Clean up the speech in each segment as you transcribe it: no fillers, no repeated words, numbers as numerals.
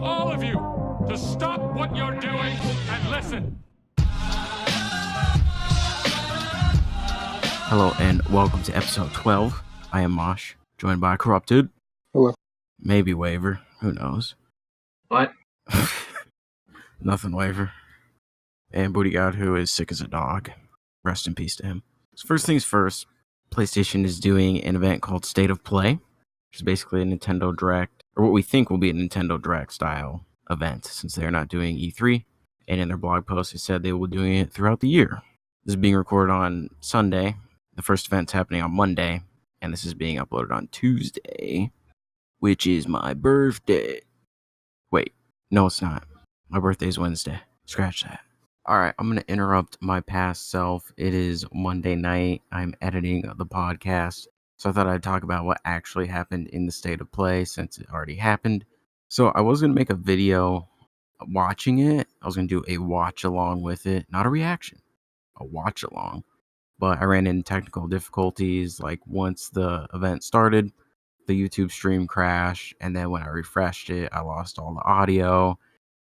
all of you to stop what you're doing and listen. Hello and welcome to episode 12. I am Mosh, joined by Corrupted. Hello. Maybe Waver. Who knows? What? Nothing Waver. And Booty God, who is sick as a dog. Rest in peace to him. So first things first, PlayStation is doing an event called State of Play, which is basically a Nintendo Direct, or what we think will be a Nintendo Direct style event, since they're not doing E3. And in their blog post, they said they will be doing it throughout the year. This is being recorded on Sunday. The first event's happening on Monday, and this is being uploaded on Tuesday, which is my birthday. Wait, no, it's not. My birthday's Wednesday. Scratch that. Alright, I'm going to interrupt my past self. It is Monday night. I'm editing the podcast. So I thought I'd talk about what actually happened in the State of Play since it already happened. So I was going to make a video watching it. I was going to do a watch along with it. Not a reaction. A watch along. But I ran into technical difficulties. Like once the event started, the YouTube stream crashed. And then when I refreshed it, I lost all the audio.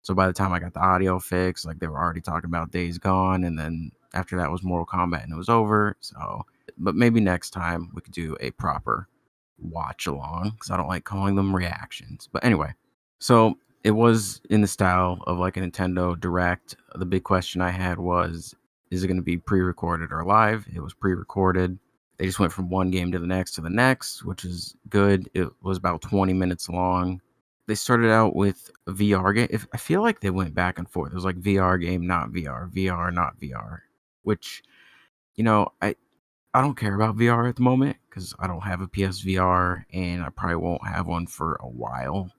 So by the time I got the audio fixed, like they were already talking about Days Gone, and then after that was Mortal Kombat and it was over. So, but maybe next time we could do a proper watch along, because I don't like calling them reactions. But anyway, so it was in the style of like a Nintendo Direct. The big question I had was, is it going to be pre-recorded or live? It was pre-recorded. They just went from one game to the next, which is good. It was about 20 minutes long. They started out with a VR game. I feel like they went back and forth. It was like VR game, not VR, VR, not VR. Which, you know, I don't care about VR at the moment because I don't have a PSVR and I probably won't have one for a while.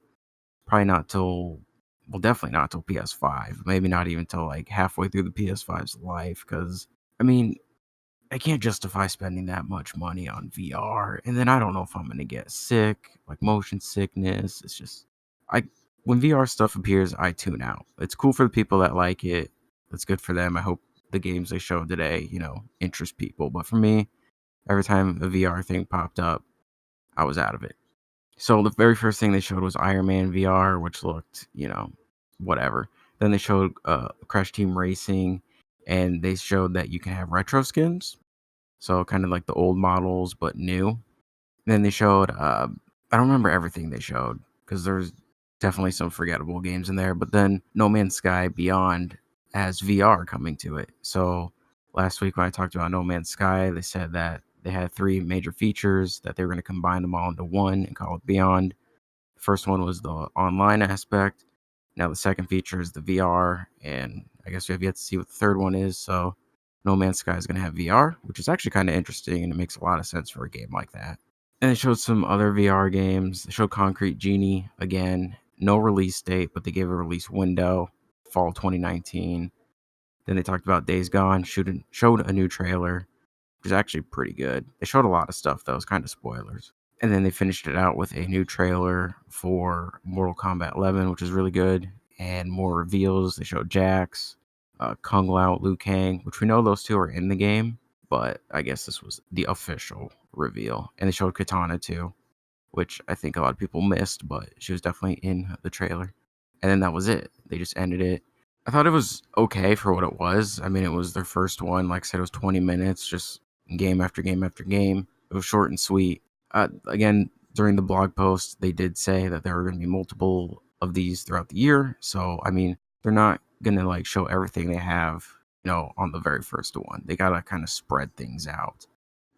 Probably not till, well, definitely not till PS5. Maybe not even till like halfway through the PS5's life because, I mean, I can't justify spending that much money on VR. And then I don't know if I'm going to get sick, like motion sickness. It's just, when VR stuff appears, I tune out. It's cool for the people that like it. It's good for them. I hope the games they showed today, interest people. But for me, every time a VR thing popped up, I was out of it. So the very first thing they showed was Iron Man VR, which looked, whatever. Then they showed Crash Team Racing, and they showed that you can have retro skins. So kind of like the old models, but new. And then they showed, I don't remember everything they showed, because there's definitely some forgettable games in there. But then No Man's Sky Beyond has VR coming to it. So last week when I talked about No Man's Sky, they said that they had 3 major features, that they were going to combine them all into one and call it Beyond. The first one was the online aspect. Now the second feature is the VR, and I guess we have yet to see what the third one is. So No Man's Sky is going to have VR, which is actually kind of interesting, and it makes a lot of sense for a game like that. And they showed some other VR games. They showed Concrete Genie again. No release date, but they gave a release window, fall 2019. Then they talked about Days Gone, showed a new trailer, which is actually pretty good. They showed a lot of stuff that was kind of spoilers. And then they finished it out with a new trailer for Mortal Kombat 11, which is really good. And more reveals. They showed Jax, Kung Lao, Liu Kang, which we know those two are in the game, but I guess this was the official reveal. And they showed Katana too, which I think a lot of people missed, but she was definitely in the trailer. And then that was it. They just ended it. I thought it was okay for what it was. I mean, it was their first one. Like I said, it was 20 minutes, just game after game after game. It was short and sweet. Again, during the blog post, they did say that there were going to be multiple of these throughout the year. So, I mean, they're not going to like show everything they have, on the very first one. They got to kind of spread things out.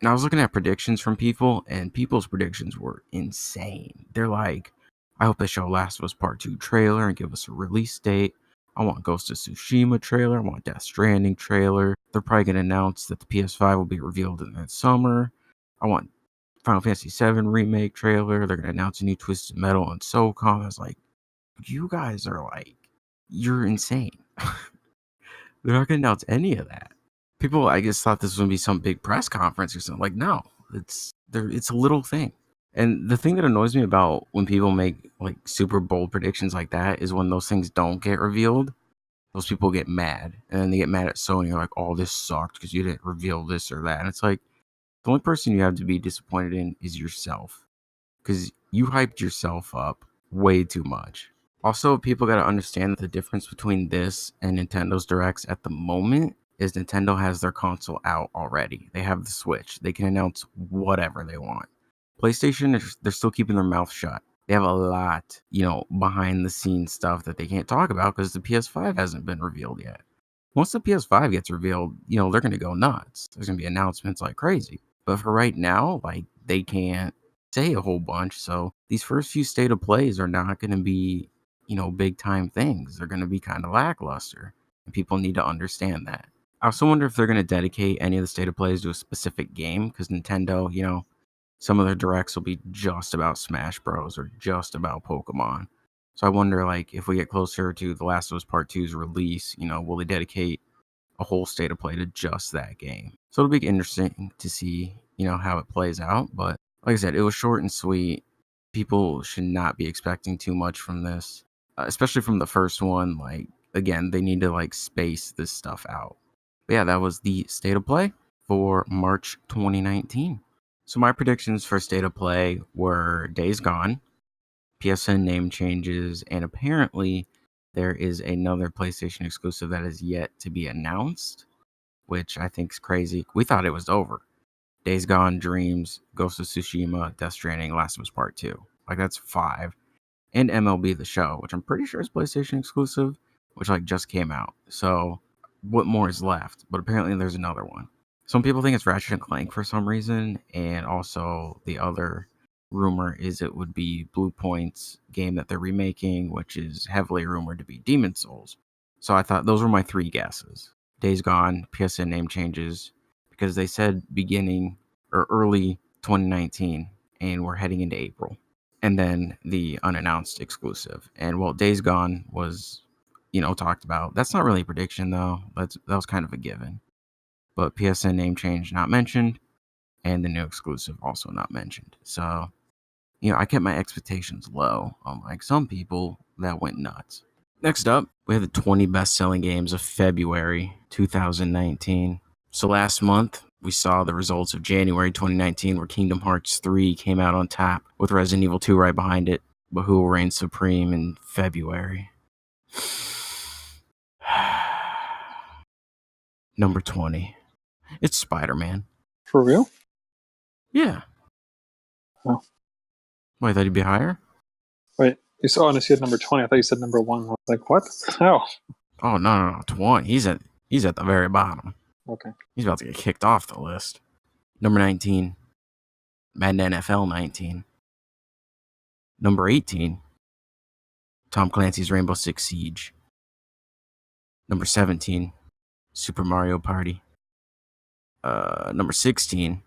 And I was looking at predictions from people, and people's predictions were insane. They're like, I hope they show Last of Us Part 2 trailer and give us a release date. I want Ghost of Tsushima trailer. I want Death Stranding trailer. They're probably going to announce that the PS5 will be revealed in the summer. I want Final Fantasy VII Remake trailer. They're going to announce a new Twisted Metal and SOCOM. I was like, you guys are like, you're insane. They're not going to announce any of that. People, I guess, thought this was going to be some big press conference or something. Like, no, it's a little thing. And the thing that annoys me about when people make like super bold predictions like that is when those things don't get revealed, those people get mad. And then they get mad at Sony, like, oh, this sucked because you didn't reveal this or that. And it's like, the only person you have to be disappointed in is yourself. Because you hyped yourself up way too much. Also, people got to understand that the difference between this and Nintendo's Directs at the moment is Nintendo has their console out already. They have the Switch. They can announce whatever they want. PlayStation, they're still keeping their mouth shut. They have a lot, behind the scenes stuff that they can't talk about because the PS5 hasn't been revealed yet. Once the PS5 gets revealed, they're going to go nuts. There's going to be announcements like crazy. But for right now, they can't say a whole bunch. So these first few state of plays are not going to be, big time things. They're going to be kind of lackluster. And people need to understand that. I also wonder if they're going to dedicate any of the state of plays to a specific game because Nintendo, some of their directs will be just about Smash Bros. Or just about Pokemon. So I wonder, if we get closer to The Last of Us Part 2's release, will they dedicate a whole state of play to just that game? So it'll be interesting to see, how it plays out. But like I said, it was short and sweet. People should not be expecting too much from this, especially from the first one. Again, they need to, space this stuff out. But yeah, that was the state of play for March 2019. So my predictions for state of play were Days Gone, PSN name changes, and apparently there is another PlayStation exclusive that is yet to be announced, which I think is crazy. We thought it was over. Days Gone, Dreams, Ghost of Tsushima, Death Stranding, Last of Us Part 2. That's 5. And MLB The Show, which I'm pretty sure is PlayStation exclusive, which just came out. So what more is left? But apparently there's another one. Some people think it's Ratchet and Clank for some reason, and also the other rumor is it would be Blue Point's game that they're remaking, which is heavily rumored to be Demon Souls. So I thought those were my 3 guesses. Days Gone, PSN name changes, because they said beginning or early 2019, and we're heading into April. And then the unannounced exclusive. And Days Gone was, talked about. That's not really a prediction though. That was kind of a given. But PSN name change not mentioned, and the new exclusive also not mentioned. So, I kept my expectations low, unlike some people that went nuts. Next up, we have the 20 best-selling games of February 2019. So last month, we saw the results of January 2019, where Kingdom Hearts 3 came out on top, with Resident Evil 2 right behind it. But who will reign supreme in February? Number 20. It's Spider-Man. For real? Yeah. Oh. Wait, I thought he'd be higher? Wait, you said number 20. I thought you said number 1. I was like, what? How? Oh, no, 20. He's at the very bottom. Okay. He's about to get kicked off the list. Number 19. Madden NFL 19. Number 18. Tom Clancy's Rainbow Six Siege. Number 17. Super Mario Party. Number 16.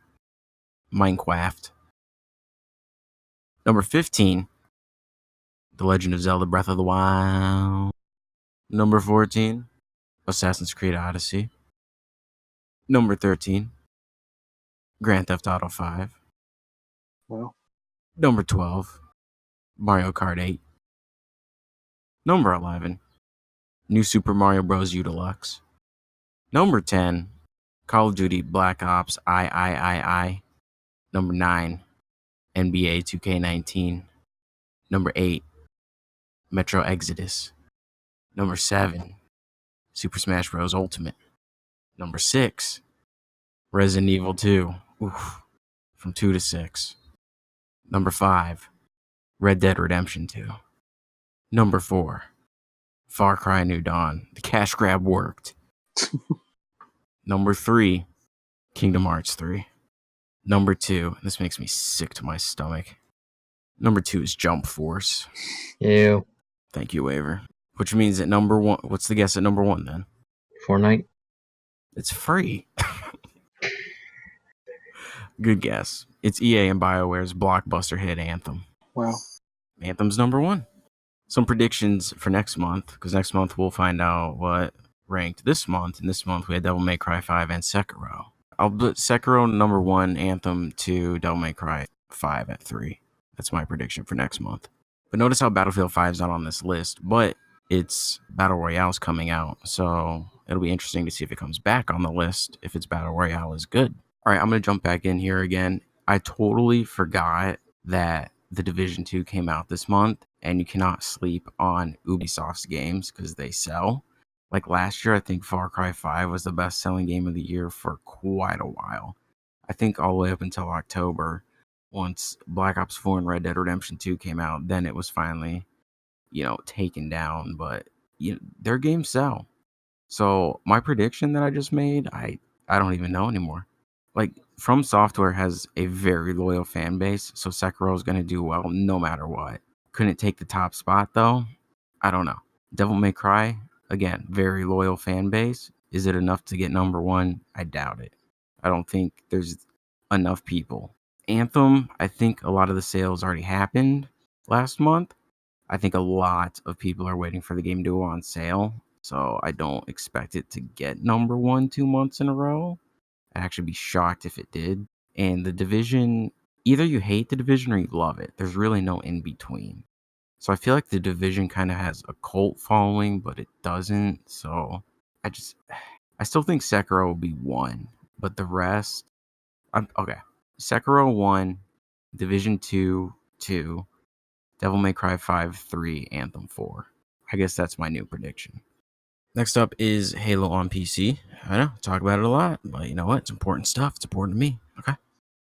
Minecraft. Number 15. The Legend of Zelda Breath of the Wild. Number 14. Assassin's Creed Odyssey. Number 13. Grand Theft Auto 5. Well. Number 12. Mario Kart 8. Number 11. New Super Mario Bros. U Deluxe. Number 10. Call of Duty Black Ops III. Number 9. NBA 2K19. Number 8. Metro Exodus. Number 7. Super Smash Bros. Ultimate. Number 6. Resident Evil 2. Oof. From 2 to 6. Number 5. Red Dead Redemption 2. Number 4. Far Cry New Dawn. The cash grab worked. Number 3. Kingdom Hearts 3. Number 2. This makes me sick to my stomach. Number 2 is Jump Force. Ew. Thank you, Waver. Which means at number 1, what's the guess at number 1 then? Fortnite. It's free. Good guess. It's EA and BioWare's blockbuster hit Anthem. Wow. Anthem's number 1. Some predictions for next month, because next month we'll find out what ranked this month. And this month we had Devil May Cry 5 and Sekiro. I'll put Sekiro number 1, Anthem 2, Devil May Cry 5 at 3. That's my prediction for next month. But notice how Battlefield 5 is not on this list, but its Battle Royale's coming out. So it'll be interesting to see if it comes back on the list, if its Battle Royale is good. All right, I'm going to jump back in here again. I totally forgot that The Division 2 came out this month, and you cannot sleep on Ubisoft's games because they sell. Like last year, I think Far Cry 5 was the best-selling game of the year for quite a while. I think all the way up until October, once Black Ops 4 and Red Dead Redemption 2 came out, then it was finally, taken down. But their games sell. So my prediction that I just made, I don't even know anymore. Like, From Software has a very loyal fan base, so Sekiro is going to do well no matter what. Couldn't take the top spot, though. I don't know. Devil May Cry, again, very loyal fan base. Is it enough to get number one? I doubt it. I don't think there's enough people. Anthem, I think a lot of the sales already happened last month. I think a lot of people are waiting for the game to go on sale, so I don't expect it to get number one 2 months in a row. I'd actually be shocked if it did. And The Division, either you hate The Division or you love it. There's really no in between. So I feel like The Division kind of has a cult following, but it doesn't. So I still think Sekiro will be 1, but the rest, okay. Sekiro 1, Division 2, 2, Devil May Cry 5, 3, Anthem 4. I guess that's my new prediction. Next up is Halo on PC. I know, talk about it a lot, but you know what? It's important stuff. It's important to me. Okay,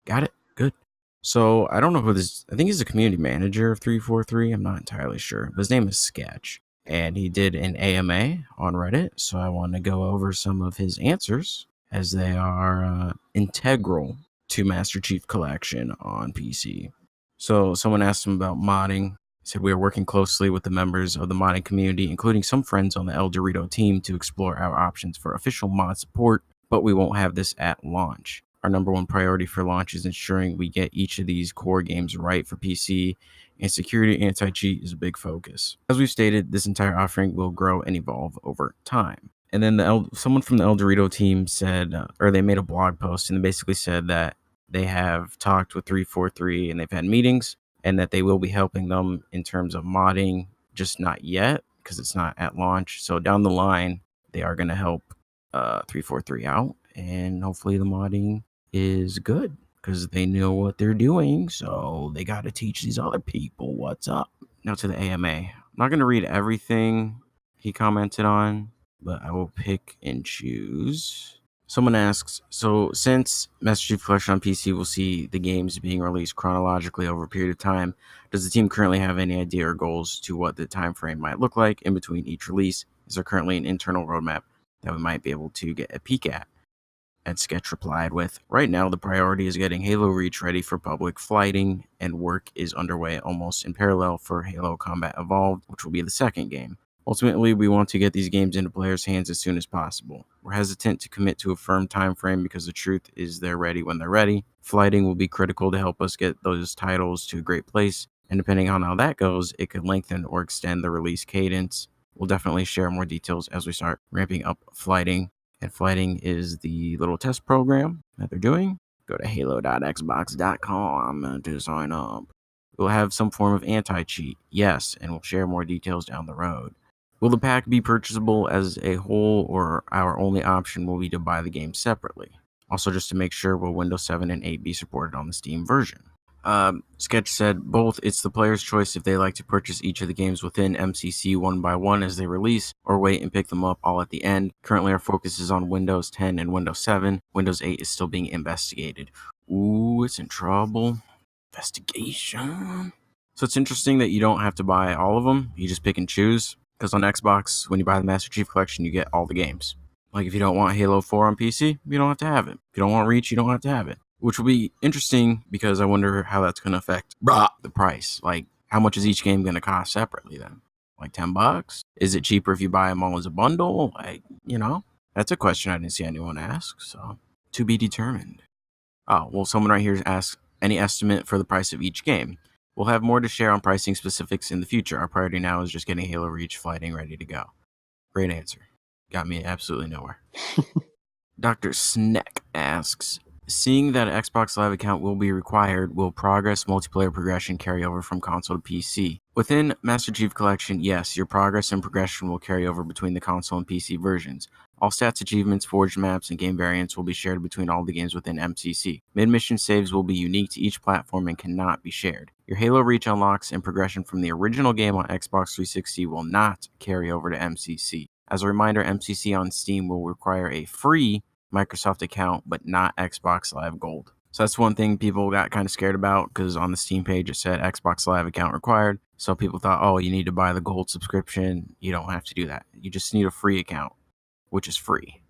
got it. Good. So I don't know who this. I think he's the community manager of 343. I'm not entirely sure, but his name is Sketch, and he did an AMA on Reddit. So I want to go over some of his answers as they are integral to Master Chief Collection on PC. So someone asked him about modding. He said, we are working closely with the members of the modding community, including some friends on the El Dorito team, to explore our options for official mod support, but we won't have this at launch. Our number one priority for launch is ensuring we get each of these core games right for PC, and security anti-cheat is a big focus. As we've stated, this entire offering will grow and evolve over time. And then someone from the El Dorito team said, or they made a blog post, and they basically said that they have talked with 343 and they've had meetings, and that they will be helping them in terms of modding, just not yet because it's not at launch. So down the line, they are going to help 343 out, and hopefully the modding is good because they know what they're doing. So they got to teach these other people what's up. Now to the AMA. I'm not going to read everything he commented on, but I will pick and choose. Someone asks, so since Master Chief Collection on PC will see the games being released chronologically over a period of time, does the team currently have any idea or goals to what the time frame might look like in between each release? Is there currently an internal roadmap that we might be able to get a peek at? And Sketch replied with, right now the priority is getting Halo Reach ready for public flighting, and work is underway almost in parallel for Halo Combat Evolved, which will be the second game. Ultimately, we want to get these games into players' hands as soon as possible. We're hesitant to commit to a firm time frame because the truth is they're ready when they're ready. Flighting will be critical to help us get those titles to a great place, and depending on how that goes, it could lengthen or extend the release cadence. We'll definitely share more details as we start ramping up Flighting. And Flighting is the little test program that they're doing. Go to halo.xbox.com to sign up. We'll have some form of anti-cheat, yes, and we'll share more details down the road. Will the pack be purchasable as a whole, or our only option will be to buy the game separately? Also, just to make sure, will Windows 7 and 8 be supported on the Steam version? Sketch said both. It's the player's choice if they like to purchase each of the games within MCC one by one as they release, or wait and pick them up all at the end. Currently, our focus is on Windows 10 and Windows 7. Windows 8 is still being investigated. Ooh, it's in trouble. Investigation. So it's interesting that you don't have to buy all of them. You just pick and choose. Because on Xbox, when you buy the Master Chief Collection, you get all the games. Like if you don't want Halo 4 on PC, you don't have to have it. If you don't want Reach, you don't have to have it. Which will be interesting because I wonder how that's going to affect the price. Like, how much is each game going to cost separately then? Like $10? Is it cheaper if you buy them all as a bundle? Like, that's a question I didn't see anyone ask. So, to be determined. Oh, well, someone right here asks, any estimate for the price of each game? We'll have more to share on pricing specifics in the future. Our priority now is just getting Halo Reach Flighting ready to go. Great answer. Got me absolutely nowhere. Dr. Sneck asks, Seeing that an Xbox Live account will be required, will progress multiplayer progression carry over from console to PC? Within Master Chief Collection, yes, your progress and progression will carry over between the console and PC versions. All stats, achievements, forged maps, and game variants will be shared between all the games within MCC. Mid-mission saves will be unique to each platform and cannot be shared. Your Halo Reach unlocks and progression from the original game on Xbox 360 will not carry over to MCC. As a reminder, MCC on Steam will require a free Microsoft account, but not Xbox Live Gold. So that's one thing people got kind of scared about, because on the Steam page it said Xbox Live account required. So people thought, oh, you need to buy the gold subscription. You don't have to do that. You just need a free account, which is free,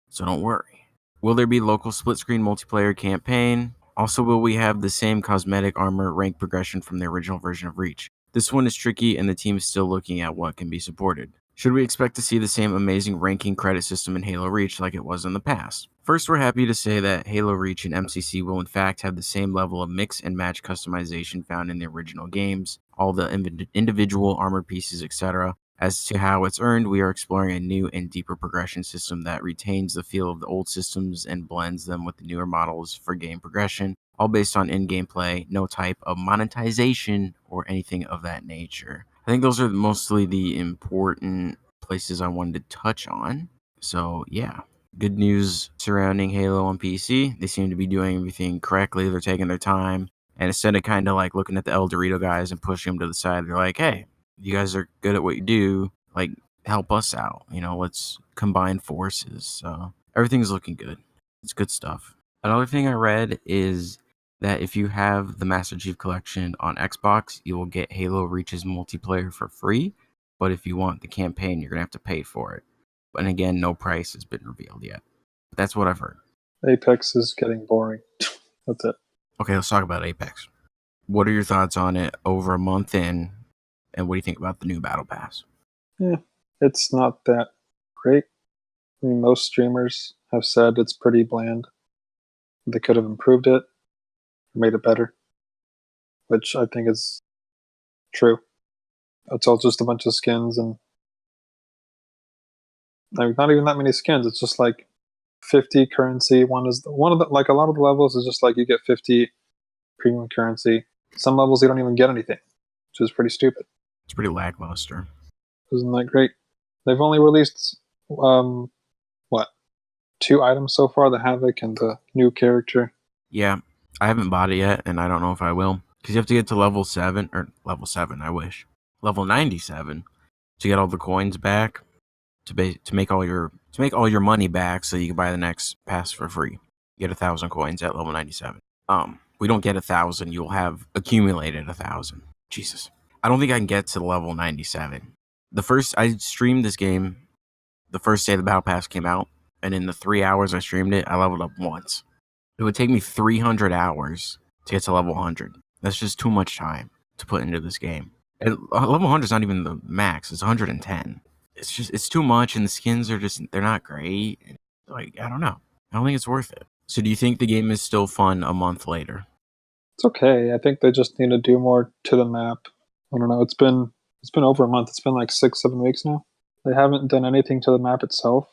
So don't worry. Will there be local split screen multiplayer campaign? Also, will we have the same cosmetic armor rank progression from the original version of Reach? This one is tricky, and the team is still looking at what can be supported. Should we expect to see the same amazing ranking credit system in Halo Reach like it was in the past? First, we're happy to say that Halo Reach and MCC will in fact have the same level of mix and match customization found in the original games, all the individual armor pieces, etc. As to how it's earned, we are exploring a new and deeper progression system that retains the feel of the old systems and blends them with the newer models for game progression, all based on in-game play, no type of monetization or anything of that nature. I think those are mostly the important places I wanted to touch on. So yeah, good news surrounding Halo on PC. They seem to be doing everything correctly. They're taking their time. And instead of kind of like looking at the El Dorito guys and pushing them to the side, they're like, hey, you guys are good at what you do. Like, help us out. Let's combine forces. So everything's looking good. It's good stuff. Another thing I read is that if you have the Master Chief Collection on Xbox, you will get Halo Reach's multiplayer for free. But if you want the campaign, you're going to have to pay for it. And again, no price has been revealed yet. But that's what I've heard. Apex is getting boring. That's it. Okay, let's talk about Apex. What are your thoughts on it over a month in? And what do you think about the new Battle Pass? Yeah, it's not that great. I mean, most streamers have said it's pretty bland. They could have improved it, made it better, which I think is true. It's all just a bunch of skins, and like not even that many skins. It's just like 50 currency. One of the like a lot of the levels is just like you get 50 premium currency. Some levels you don't even get anything, which is pretty stupid. It's pretty lackluster. Isn't that great? They've only released 2 items so far: the Havoc and the new character. Yeah, I haven't bought it yet, and I don't know if I will, because you have to get to level 7, I wish, level 97 to get all the coins back, to make all your money back, so you can buy the next pass for free. You get 1,000 coins at level 97. We don't get 1,000. You'll have accumulated 1,000. Jesus, I don't think I can get to level 97. I streamed this game the first day the Battle Pass came out, and in the 3 hours I streamed it, I leveled up once. It would take me 300 hours to get to level 100. That's just too much time to put into this game. And level 100 is not even the max. It's 110. It's too much, and the skins they're not great. Like, I don't know. I don't think it's worth it. So do you think the game is still fun a month later? It's okay. I think they just need to do more to the map. I don't know. It's been over a month. It's been like 6-7 weeks now. They haven't done anything to the map itself.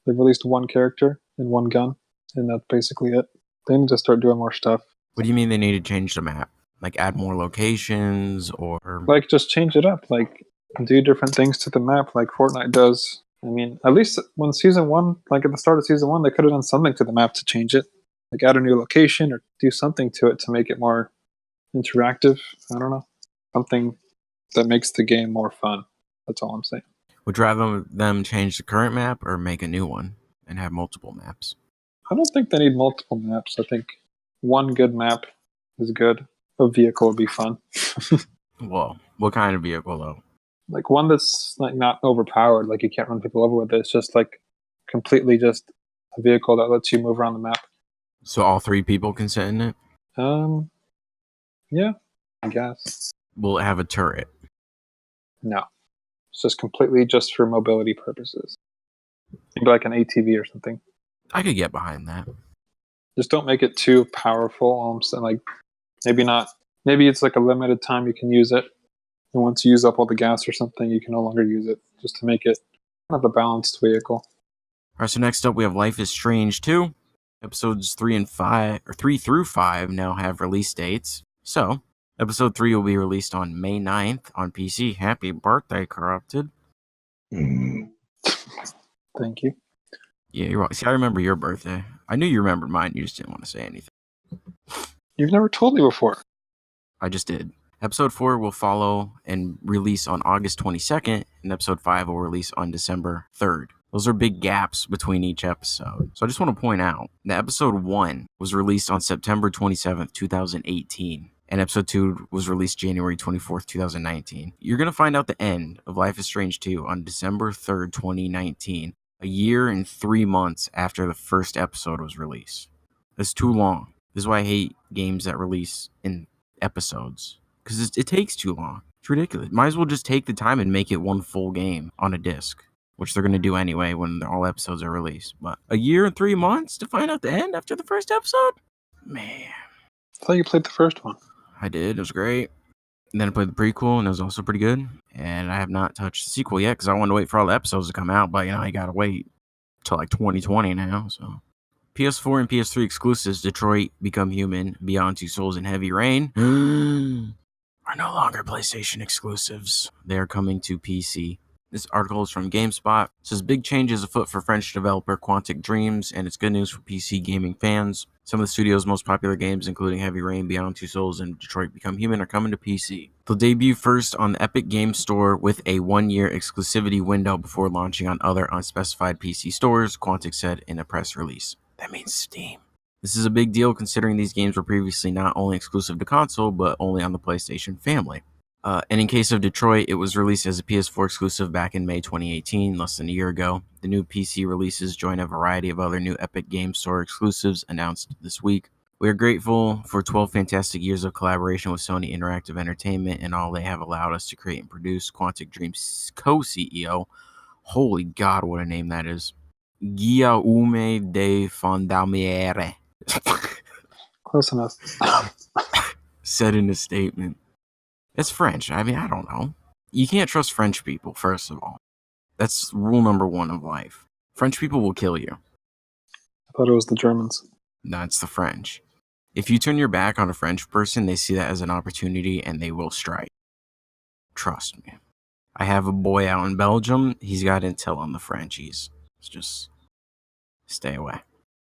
They've released one character and one gun, and that's basically it. They need to start doing more stuff. What do you mean they need to change the map? Like add more locations, or like just change it up? Like do different things to the map like Fortnite does. I mean, at least when Season 1, like at the start of Season 1, they could have done something to the map to change it. Like add a new location or do something to it to make it more interactive. I don't know. Something that makes the game more fun. That's all I'm saying. Would you rather them change the current map or make a new one and have multiple maps? I don't think they need multiple maps. I think one good map is good. A vehicle would be fun. Well, what kind of vehicle though? Like one that's like not overpowered, like you can't run people over with it. It's just like completely just a vehicle that lets you move around the map. So all 3 people can sit in it? Yeah, I guess. Will it have a turret? No. It's just completely just for mobility purposes. Maybe like an ATV or something. I could get behind that. Just don't make it too powerful. Like maybe not. Maybe it's like a limited time you can use it. And once you use up all the gas or something, you can no longer use it. Just to make it kind of a balanced vehicle. Alright, so next up we have Life is Strange 2. Episodes 3 through 5 now have release dates. So, episode 3 will be released on May 9th on PC. Happy birthday, Corrupted. Thank you. Yeah, you're welcome. See, I remember your birthday. I knew you remembered mine. You just didn't want to say anything. You've never told me before. I just did. Episode 4 will follow and release on August 22nd, and episode 5 will release on December 3rd. Those are big gaps between each episode. So I just want to point out that episode 1 was released on September 27th, 2018. And episode 2 was released January 24th, 2019. You're going to find out the end of Life is Strange 2 on December 3rd, 2019. A year and 3 months after the first episode was released. That's too long. This is why I hate games that release in episodes. Because it takes too long. It's ridiculous. Might as well just take the time and make it one full game on a disc. Which they're going to do anyway when all episodes are released. But a year and 3 months to find out the end after the first episode? Man. I thought you played the first one. I did. It was great. And then I played the prequel, and it was also pretty good. And I have not touched the sequel yet because I wanted to wait for all the episodes to come out. But, you got to wait till like 2020 now. So, PS4 and PS3 exclusives, Detroit, Become Human, Beyond Two Souls, and Heavy Rain are no longer PlayStation exclusives. They are coming to PC. This article is from GameSpot. It says big changes afoot for French developer Quantic Dreams, and it's good news for PC gaming fans. Some of the studio's most popular games, including Heavy Rain, Beyond Two Souls, and Detroit Become Human, are coming to PC. They'll debut first on the Epic Games Store with a 1-year exclusivity window before launching on other unspecified PC stores, Quantic said in a press release. That means Steam. This is a big deal considering these games were previously not only exclusive to console, but only on the PlayStation family. And in case of Detroit, it was released as a PS4 exclusive back in May 2018, less than a year ago. The new PC releases join a variety of other new Epic Games Store exclusives announced this week. We are grateful for 12 fantastic years of collaboration with Sony Interactive Entertainment and all they have allowed us to create and produce. Quantic Dreams co-CEO, holy God, what a name that is, Guillaume de Fondamiere, Close enough. said in a statement. It's French. I mean, I don't know. You can't trust French people, first of all. That's rule number 1 of life. French people will kill you. I thought it was the Germans. No, it's the French. If you turn your back on a French person, they see that as an opportunity and they will strike. Trust me. I have a boy out in Belgium. He's got intel on the Frenchies. It's just stay away.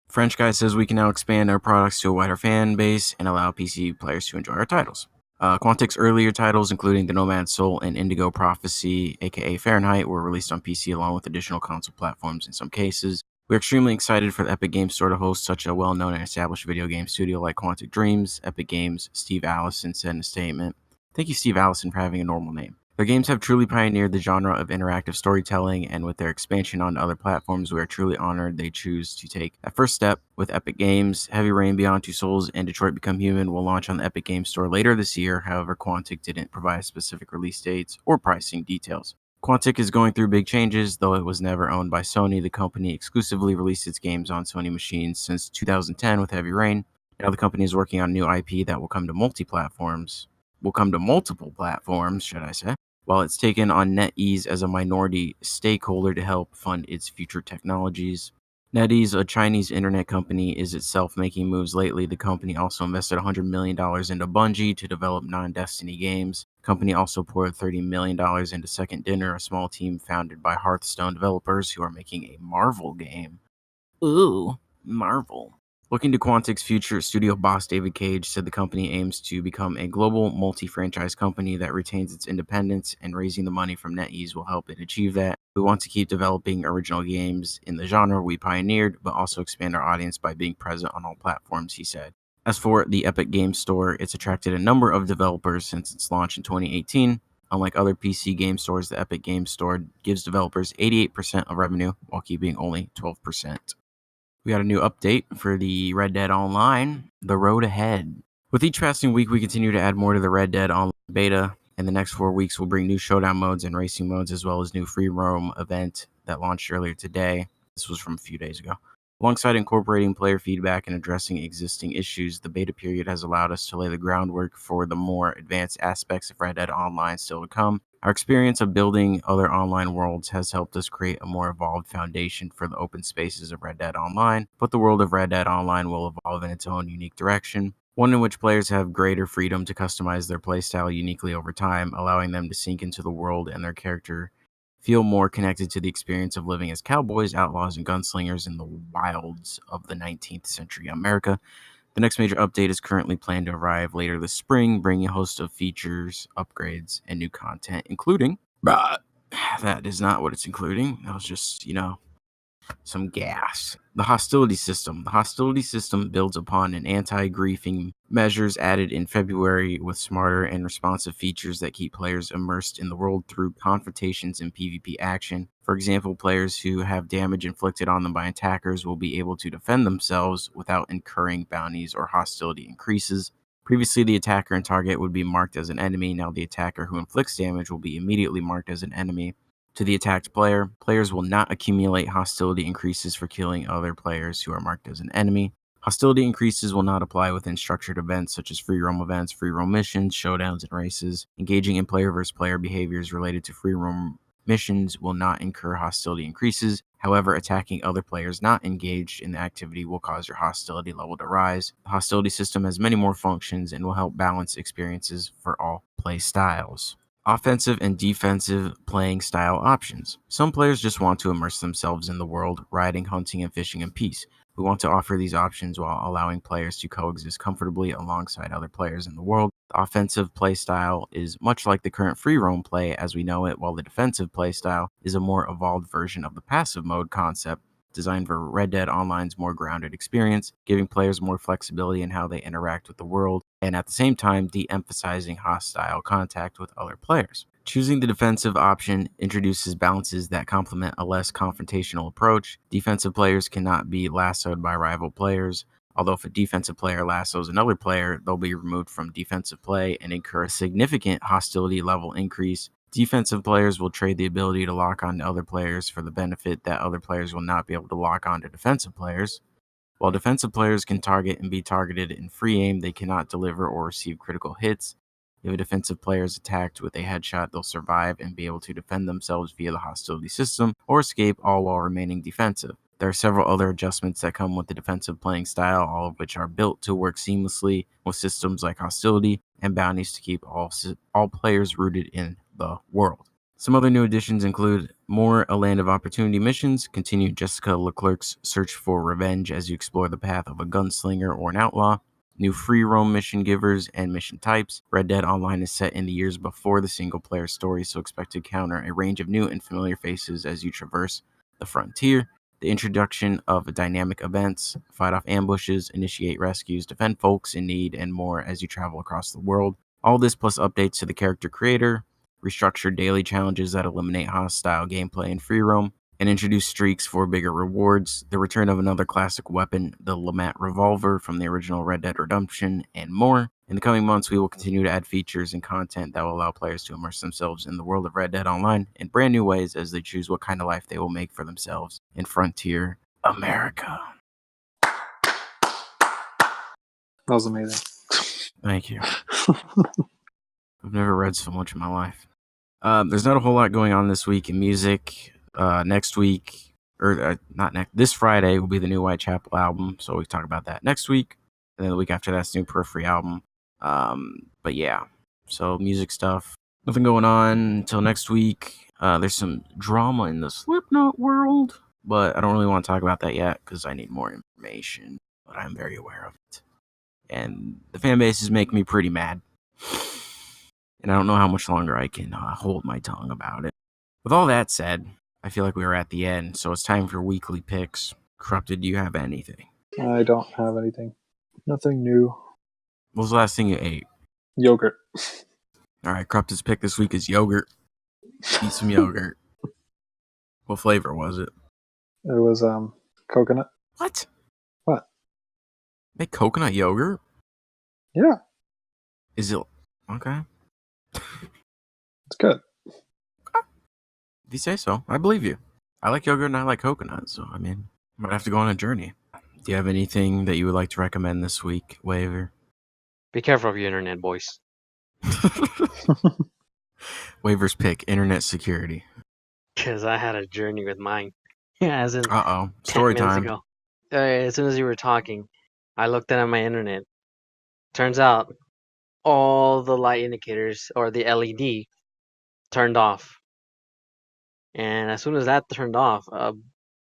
French guy says we can now expand our products to a wider fan base and allow PC players to enjoy our titles. Quantic's earlier titles, including The Nomad's Soul and Indigo Prophecy, aka Fahrenheit, were released on PC along with additional console platforms in some cases. We're extremely excited for the Epic Games Store to host such a well-known and established video game studio like Quantic Dreams. Epic Games, Steve Allison said in a statement. Thank you, Steve Allison, for having a normal name. Their games have truly pioneered the genre of interactive storytelling, and with their expansion on other platforms, we are truly honored they choose to take that first step with Epic Games. Heavy Rain, Beyond Two Souls, and Detroit Become Human will launch on the Epic Games Store later this year. However, Quantic didn't provide specific release dates or pricing details. Quantic is going through big changes, though it was never owned by Sony. The company exclusively released its games on Sony machines since 2010 with Heavy Rain. Now the company is working on new IP that will come to multiple platforms, should I say, while it's taken on NetEase as a minority stakeholder to help fund its future technologies. NetEase, a Chinese internet company, is itself making moves lately. The company also invested $100 million into Bungie to develop non-Destiny games. The company also poured $30 million into Second Dinner, a small team founded by Hearthstone developers who are making a Marvel game. Ooh, Marvel. Looking to Quantic's future, studio boss David Cage said the company aims to become a global multi-franchise company that retains its independence, and raising the money from NetEase will help it achieve that. We want to keep developing original games in the genre we pioneered, but also expand our audience by being present on all platforms, he said. As for the Epic Games Store, it's attracted a number of developers since its launch in 2018. Unlike other PC game stores, the Epic Games Store gives developers 88% of revenue while keeping only 12%. We got a new update for the Red Dead Online, The Road Ahead. With each passing week, we continue to add more to the Red Dead Online beta. In the next 4 weeks, we'll bring new showdown modes and racing modes, as well as new free roam event that launched earlier today. This was from a few days ago. Alongside incorporating player feedback and addressing existing issues, the beta period has allowed us to lay the groundwork for the more advanced aspects of Red Dead Online still to come. Our experience of building other online worlds has helped us create a more evolved foundation for the open spaces of Red Dead Online, but the world of Red Dead Online will evolve in its own unique direction, one in which players have greater freedom to customize their playstyle uniquely over time, allowing them to sink into the world and their character feel more connected to the experience of living as cowboys, outlaws, and gunslingers in the wilds of the 19th century America. The next major update is currently planned to arrive later this spring, bringing a host of features, upgrades, and new content, including... That is not what it's including. That was just, some gas. The hostility system. The hostility system builds upon an anti-griefing measures added in February with smarter and responsive features that keep players immersed in the world through confrontations and PvP action. For example, players who have damage inflicted on them by attackers will be able to defend themselves without incurring bounties or hostility increases. Previously, the attacker and target would be marked as an enemy. Now the attacker who inflicts damage will be immediately marked as an enemy. To the attacked player, players will not accumulate hostility increases for killing other players who are marked as an enemy. Hostility increases will not apply within structured events such as free roam events, free roam missions, showdowns, and races. Engaging in player versus player behaviors related to free roam missions will not incur hostility increases. However, attacking other players not engaged in the activity will cause your hostility level to rise. The hostility system has many more functions and will help balance experiences for all play styles. Offensive and defensive playing style options. Some players just want to immerse themselves in the world, riding, hunting, and fishing in peace. We want to offer these options while allowing players to coexist comfortably alongside other players in the world. The offensive play style is much like the current free roam play as we know it, while the defensive play style is a more evolved version of the passive mode concept, designed for Red Dead Online's more grounded experience, giving players more flexibility in how they interact with the world, and at the same time de-emphasizing hostile contact with other players. Choosing the defensive option introduces balances that complement a less confrontational approach. Defensive players cannot be lassoed by rival players, although if a defensive player lassos another player, they'll be removed from defensive play and incur a significant hostility level increase. Defensive players will trade the ability to lock on to other players for the benefit that other players will not be able to lock on to defensive players. While defensive players can target and be targeted in free aim, they cannot deliver or receive critical hits. If a defensive player is attacked with a headshot, they'll survive and be able to defend themselves via the hostility system or escape, all while remaining defensive. There are several other adjustments that come with the defensive playing style, all of which are built to work seamlessly with systems like hostility and bounties to keep all players rooted in the world. Some other new additions include more A Land of Opportunity missions, continue Jessica Leclerc's search for revenge as you explore the path of a gunslinger or an outlaw, new free roam mission givers and mission types. Red Dead Online is set in the years before the single player story, so expect to encounter a range of new and familiar faces as you traverse the frontier. The introduction of dynamic events, fight off ambushes, initiate rescues, defend folks in need, and more as you travel across the world. All this plus updates to the character creator, restructured daily challenges that eliminate hostile gameplay in free roam, and introduce streaks for bigger rewards, the return of another classic weapon, the Lamat revolver from the original Red Dead Redemption, and more. In the coming months, we will continue to add features and content that will allow players to immerse themselves in the world of Red Dead Online in brand new ways as they choose what kind of life they will make for themselves in Frontier America. That was amazing. Thank you. I've never read so much in my life. There's not a whole lot going on this week in music. Next week, this Friday will be the new Whitechapel album, so we talk about that next week. And then the week after that's the new Periphery album. But yeah, so music stuff. Nothing going on until next week. There's some drama in the Slipknot world, but I don't really want to talk about that yet because I need more information. But I'm very aware of it. And the fan bases make me pretty mad. And I don't know how much longer I can hold my tongue about it. With all that said, I feel like we are at the end, so it's time for weekly picks. Corrupted, do you have anything? I don't have anything. Nothing new. What was the last thing you ate? Yogurt. All right, Corrupted's pick this week is yogurt. Eat some yogurt. What flavor was it? It was coconut. What? What? Make coconut yogurt? Yeah. Is it... Okay. It's good. If you say so, I believe you. I like yogurt and I like coconut, so I mean, I might have to go on a journey. Do you have anything that you would like to recommend this week, Waver? Be careful of your internet, boys. Waver's pick, internet security. Because I had a journey with mine. Yeah, as in 10 Story minutes time. ago. As soon as you were talking, I looked at my internet. Turns out all the light indicators, or the LED, turned off. And as soon as that turned off,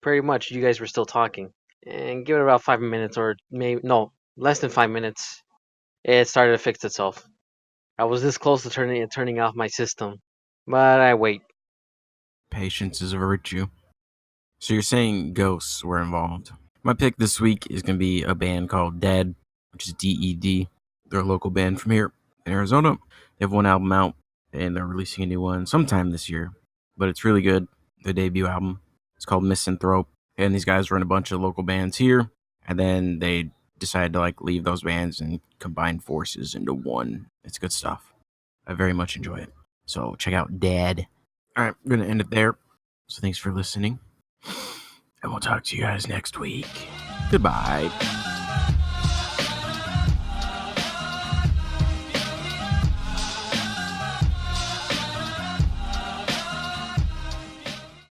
pretty much you guys were still talking. And give it about 5 minutes, or maybe, no, less than 5 minutes, it started to fix itself. I was this close to turning off my system, but I wait. Patience is a virtue. So you're saying ghosts were involved. My pick this week is going to be a band called Dead, which is DED. They're a local band from here in Arizona. They have one album out, and they're releasing a new one sometime this year. But it's really good. Their debut album. It's called Misanthrope. And these guys run a bunch of local bands here. And then they decided to leave those bands and combine forces into one. It's good stuff. I very much enjoy it. So check out Dead. All right, I'm going to end it there. So thanks for listening. And we'll talk to you guys next week. Goodbye.